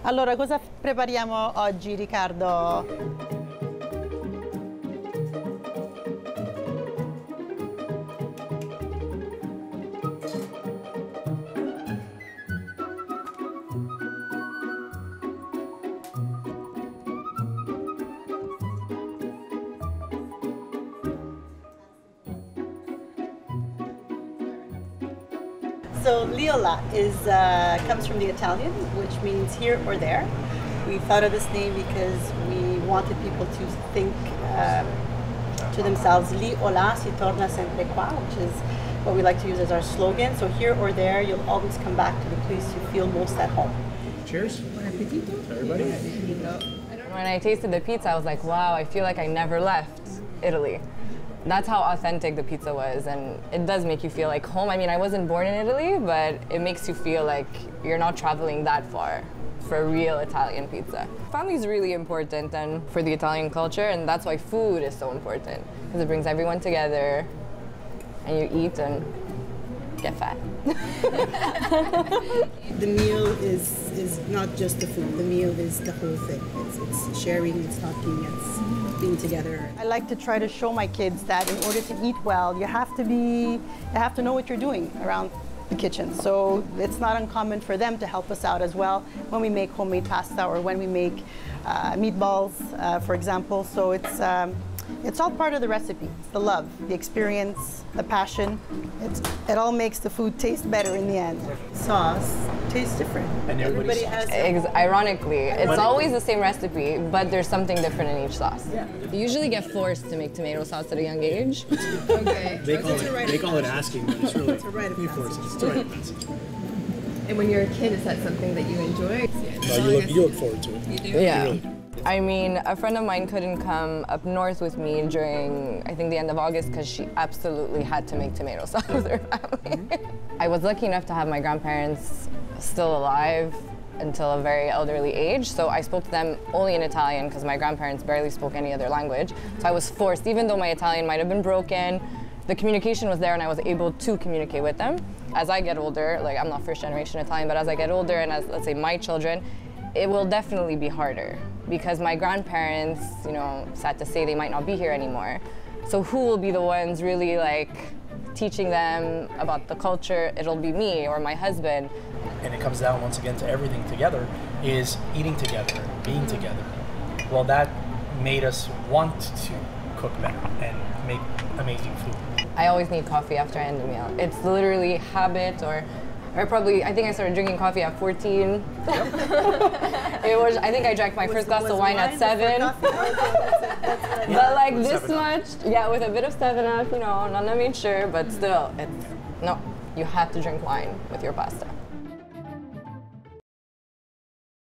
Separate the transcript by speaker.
Speaker 1: Allora, cosa prepariamo oggi, Riccardo? So LìOLà comes from the Italian, which means here or there. We thought of this name because we wanted people to think to themselves, LìOLà si torna sempre qua, which is what we like to use as our slogan. So here or there, you'll always come back to the place you feel most at home.
Speaker 2: Cheers. Buon appetito. Everybody.
Speaker 3: When I tasted the pizza, I was like, wow, I feel like I never left Italy. That's how authentic the pizza was, and it does make you feel like home. I mean, I wasn't born in Italy, but it makes you feel like you're not traveling that far for a real Italian pizza. Family is really important and for the Italian culture, and that's why food is so important, because it brings everyone together, and you eat and get fat.
Speaker 1: The meal is not just the food. The meal is the whole thing. It's sharing, it's talking, it's being together. I like to try to show my kids that in order to eat well, you have to know what you're doing around the kitchen. So it's not uncommon for them to help us out as well when we make homemade pasta or when we make meatballs, for example. So it's all part of the recipe. It's the love, the experience, the passion. It all makes the food taste better in the end. Sauce tastes different.
Speaker 2: And everybody has
Speaker 3: Ironically, it's always the same recipe, but there's something different in each sauce.
Speaker 2: Yeah.
Speaker 3: You usually get forced to make tomato sauce at a young age.
Speaker 4: Okay.
Speaker 2: They call it asking, but it's really
Speaker 1: It's a rite of
Speaker 2: force. It's a rite of passage.
Speaker 4: And when you're a kid, is that something that you enjoy?
Speaker 2: You look forward to it.
Speaker 4: You do?
Speaker 3: Yeah.
Speaker 2: You really do.
Speaker 3: I mean, a friend of mine couldn't come up north with me during, I think, the end of August because she absolutely had to make tomato sauce with her family. I was lucky enough to have my grandparents still alive until a very elderly age, so I spoke to them only in Italian because my grandparents barely spoke any other language. So I was forced, even though my Italian might have been broken, the communication was there and I was able to communicate with them. As I get older, like I'm not first generation Italian, but as I get older and as, let's say, my children, it will definitely be harder because my grandparents, you know, sad to say, they might not be here anymore. So who will be the ones really like teaching them about the culture? It'll be me or my husband.
Speaker 2: And it comes down once again to everything together is eating together, being together. Well, that made us want to cook better and make amazing food.
Speaker 3: I always need coffee after I end the meal. It's literally habit or probably, I think I started drinking coffee at 14. I think I drank my first glass of wine at 7. But like this much, yeah, with a bit of 7-Up, you know, not made sure, but still, no, you have to drink wine with your pasta.